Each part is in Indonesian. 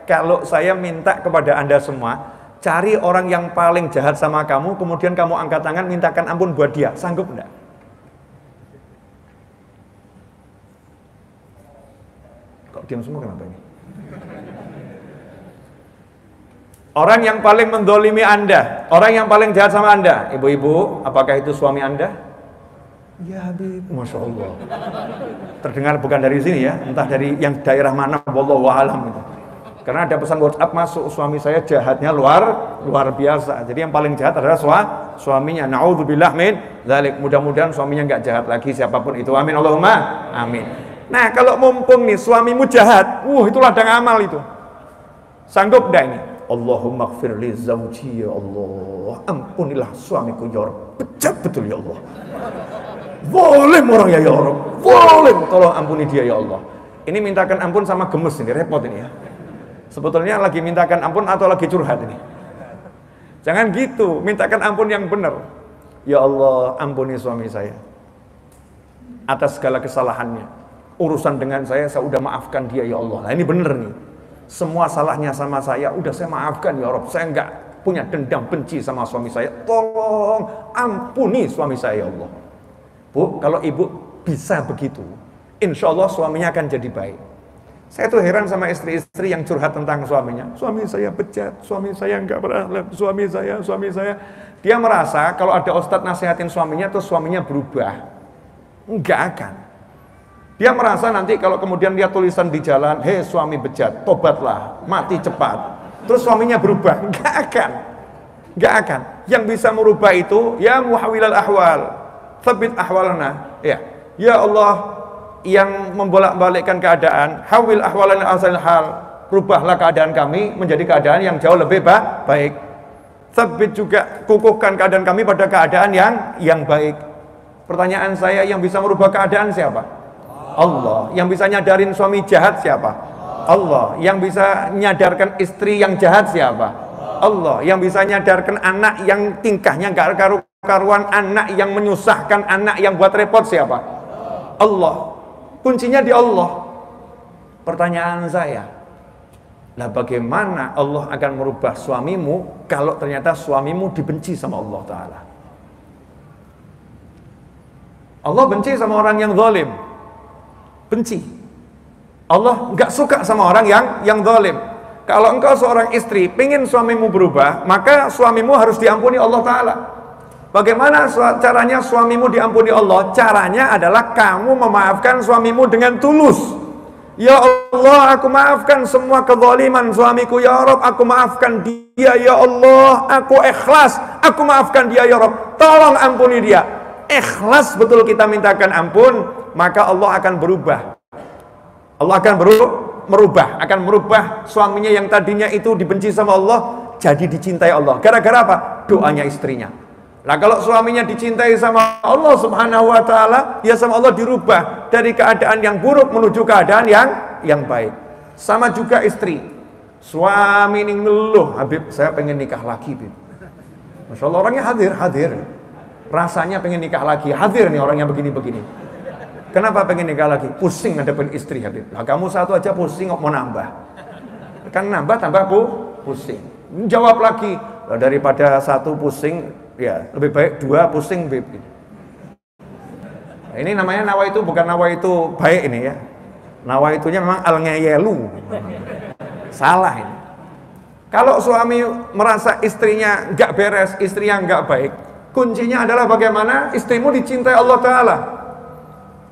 kalau saya minta kepada Anda semua, cari orang yang paling jahat sama kamu, kemudian kamu angkat tangan, mintakan ampun buat dia. Sanggup enggak? Kok diam semua kenapa ini? Orang yang paling mendolimi Anda, orang yang paling jahat sama Anda, ibu-ibu, apakah itu suami Anda? Ya Habib, Masya Allah. Terdengar bukan dari sini ya, entah dari yang daerah mana, wallahu a'lam itu. Karena ada pesan WhatsApp masuk, suami saya jahatnya luar biasa. Jadi yang paling jahat adalah suaminya. Na'udzubillah min dzalik. Mudah-mudahan suaminya nggak jahat lagi siapapun itu. Amin Allahumma amin. Nah, kalau mumpung nih suamimu jahat, itu ladang amal itu. Sanggup enggak ini? Allahumma ighfir li zawji ya Allah. Ampunilah suamiku ya Rabb. Bejat betul ya Allah. Boleh orang ya Rabb. Boleh, tolong ampuni dia ya Allah. Ini mintakan ampun sama gemes ini, repot ini ya. Sebetulnya lagi mintakan ampun atau lagi curhat ini? Jangan gitu, mintakan ampun yang benar. Ya Allah, ampuni suami saya atas segala kesalahannya. Urusan dengan saya udah maafkan dia ya Allah. Nah ini benar nih. Semua salahnya sama saya, udah saya maafkan ya Rabb. Saya enggak punya dendam benci sama suami saya. Tolong ampuni suami saya ya Allah. Bu, kalau ibu bisa begitu, insya Allah suaminya akan jadi baik. Saya tuh heran sama istri-istri yang curhat tentang suaminya. Suami saya bejat, suami saya enggak berakhlak, suami saya. Dia merasa kalau ada ustadz nasihatin suaminya, tuh suaminya berubah. Enggak akan. Dia merasa nanti kalau kemudian dia tulisan di jalan, hei suami bejat, tobatlah, mati cepat. Terus suaminya berubah. Enggak akan. Yang bisa merubah itu, ya muhawilal ahwal, thabit ahwalana. Ya Allah, yang membolak-balikkan keadaan, hawil ahwalan asal hal, rubahlah keadaan kami menjadi keadaan yang jauh lebih baik. Tsabbit juga, kukuhkan keadaan kami pada keadaan yang baik. Pertanyaan saya, yang bisa merubah keadaan siapa? Allah. Yang bisa nyadarin suami jahat siapa? Allah. Yang bisa nyadarkan istri yang jahat siapa? Allah. Yang bisa nyadarkan anak yang tingkahnya gak karu-karuan, anak yang menyusahkan, anak yang buat repot siapa? Allah. Kuncinya di Allah. Pertanyaan saya, lah bagaimana Allah akan merubah suamimu kalau ternyata suamimu dibenci sama Allah Ta'ala? Allah benci sama orang yang zalim. Benci. Allah nggak suka sama orang yang zalim. Kalau engkau seorang istri pengen suamimu berubah, maka suamimu harus diampuni Allah Ta'ala. Bagaimana caranya suamimu diampuni Allah? Caranya adalah kamu memaafkan suamimu dengan tulus. Ya Allah, aku maafkan semua kezaliman suamiku ya Rabb, aku maafkan dia ya Allah, aku ikhlas, aku maafkan dia ya Rabb, tolong ampuni dia. Ikhlas betul kita mintakan ampun, maka Allah akan berubah. Allah akan merubah suaminya yang tadinya itu dibenci sama Allah jadi dicintai Allah. Gara-gara apa? Doanya istrinya. Nah kalau suaminya dicintai sama Allah Subhanahu wa ta'ala, ya sama Allah dirubah dari keadaan yang buruk menuju keadaan yang baik. Sama juga istri. Suami ini ngeluh, Habib saya pengen nikah lagi, Habib. Masya Allah, orangnya hadir. Rasanya pengen nikah lagi, hadir nih orangnya begini-begini. Kenapa pengen nikah lagi? Pusing ngadepin istri, Habib. Nah kamu satu aja pusing, mau nambah. Kan nambah tambah pusing. Jawab lagi, daripada satu pusing, ya lebih baik dua pusing, Bib. Nah, ini namanya nawa itu bukan nawa itu baik ini ya. Nawa itunya memang al-ngeyelu. Salah ini. Kalau suami merasa istrinya nggak beres, istrinya nggak baik, kuncinya adalah bagaimana istrimu dicintai Allah Ta'ala.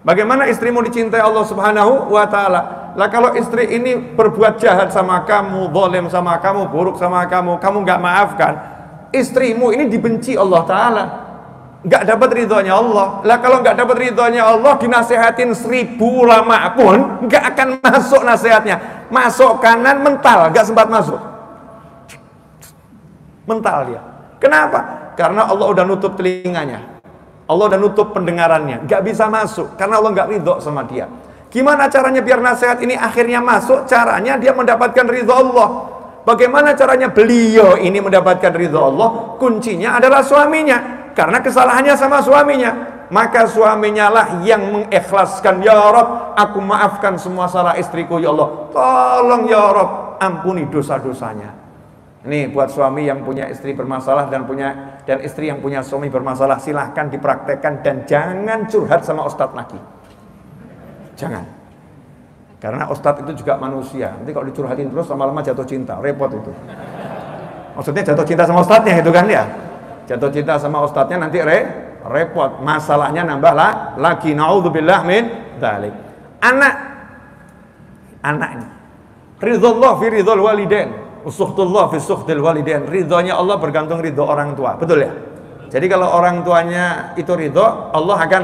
Bagaimana istrimu dicintai Allah Subhanahu wa Ta'ala. Lah kalau istri ini berbuat jahat sama kamu, zalim sama kamu, buruk sama kamu nggak maafkan, istrimu ini dibenci Allah Ta'ala, nggak dapat ridhonya Allah. Lah kalau nggak dapat ridhonya Allah, dinasehatin 1000 ulama pun nggak akan masuk nasihatnya. Masuk kanan mental, nggak sempat masuk. Mental dia. Kenapa? Karena Allah udah nutup telinganya, Allah udah nutup pendengarannya, nggak bisa masuk karena Allah nggak ridho sama dia. Gimana caranya biar nasihat ini akhirnya masuk? Caranya dia mendapatkan ridho Allah. Bagaimana caranya beliau ini mendapatkan ridho Allah? Kuncinya adalah suaminya, karena kesalahannya sama suaminya. Maka suaminya lah yang mengikhlaskan, ya Rabb, aku maafkan semua salah istriku ya Allah. Tolong ya Rabb, ampuni dosa-dosanya. Ini buat suami yang punya istri bermasalah dan istri yang punya suami bermasalah, silahkan dipraktekkan dan jangan curhat sama ustadz lagi. Jangan. Karena ustadz itu juga manusia. Nanti kalau dicurhatin terus lama-lama jatuh cinta, repot itu. Maksudnya jatuh cinta sama ustadznya itu kan ya. Jatuh cinta sama ustadznya nanti repot. Masalahnya nambah lagi. Naudzubillah min dzalik. Anak ini. Ridhullah fi ridhul walidain. Usukhtullah fi sukhtil walidain. Ridhonya Allah bergantung ridho orang tua. Betul ya? Jadi kalau orang tuanya itu ridho, Allah akan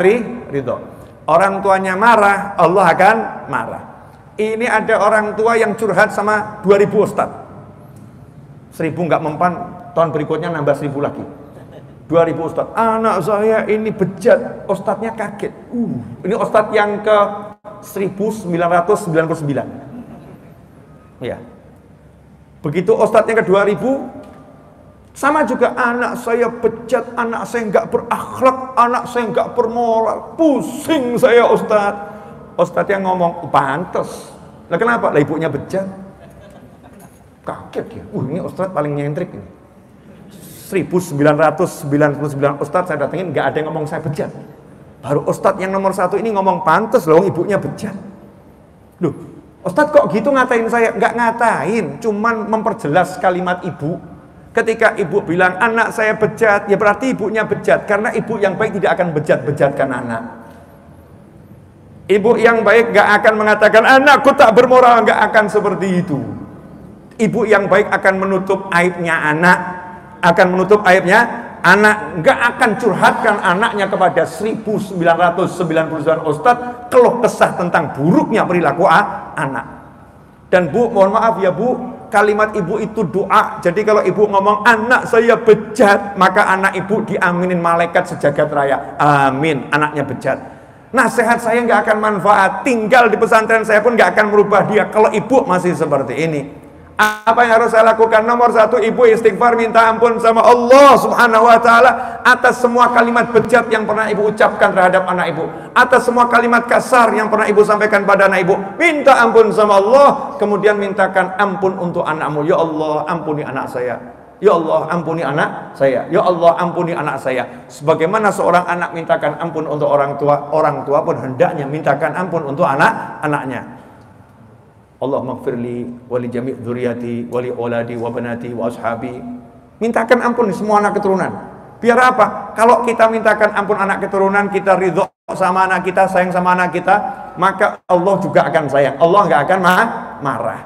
ridho. Orang tuanya marah, Allah akan marah. Ini ada orang tua yang curhat sama 2000 ustadz. 1000 nggak mempan, tahun berikutnya nambah 1000 lagi. 2000 ustadz. Anak saya ini bejat. Ustadznya kaget. Ini ustadz yang ke 1999. Ya. Begitu ustadznya ke 2000, sama juga anak saya bejat, anak saya nggak berakhlak, anak saya nggak bermoral, pusing saya ustadz. Ustadz yang ngomong, pantes. Lah kenapa? Lah ibunya bejat. Kaget ya. Ini ustadz paling nyentrik ini. 1999 ustadz saya datengin, nggak ada yang ngomong saya bejat. Baru ustadz yang nomor 1 ini ngomong pantes loh, ibunya bejat. Loh, ustadz kok gitu ngatain saya? Nggak ngatain, cuman memperjelas kalimat ibu. Ketika ibu bilang anak saya bejat, ya berarti ibunya bejat. Karena ibu yang baik tidak akan bejat-bejatkan anak. Ibu yang baik gak akan mengatakan anakku tak bermoral, gak akan seperti itu. Ibu yang baik akan menutup aibnya anak, gak akan curhatkan anaknya kepada 1999 ustadz keluh kesah tentang buruknya perilaku anak. Dan Bu, mohon maaf ya Bu, kalimat ibu itu doa. Jadi kalau ibu ngomong anak saya bejat, maka anak ibu diaminin malaikat sejagat raya. Amin, anaknya bejat. Nasihat saya nggak akan manfaat, tinggal di pesantren saya pun nggak akan merubah dia kalau ibu masih seperti ini. Apa yang harus saya lakukan? Nomor 1, ibu istighfar, minta ampun sama Allah Subhanahu wa ta'ala atas semua kalimat bejat yang pernah ibu ucapkan terhadap anak ibu, atas semua kalimat kasar yang pernah ibu sampaikan pada anak ibu. Minta ampun sama Allah, kemudian mintakan ampun untuk anakmu. Ya Allah, ampuni anak saya. Ya Allah, ampuni anak saya. Ya Allah, ampuni anak saya. Sebagaimana seorang anak mintakan ampun untuk orang tua pun hendaknya mintakan ampun untuk anak-anaknya. Allahumma ighfirli wa li jami' dzurriyyati wa li auladi wa banati wa ashabi. Mintakan ampun semua anak keturunan. Biar apa? Kalau kita mintakan ampun anak keturunan, kita ridho sama anak kita, sayang sama anak kita, maka Allah juga akan sayang. Allah nggak akan marah.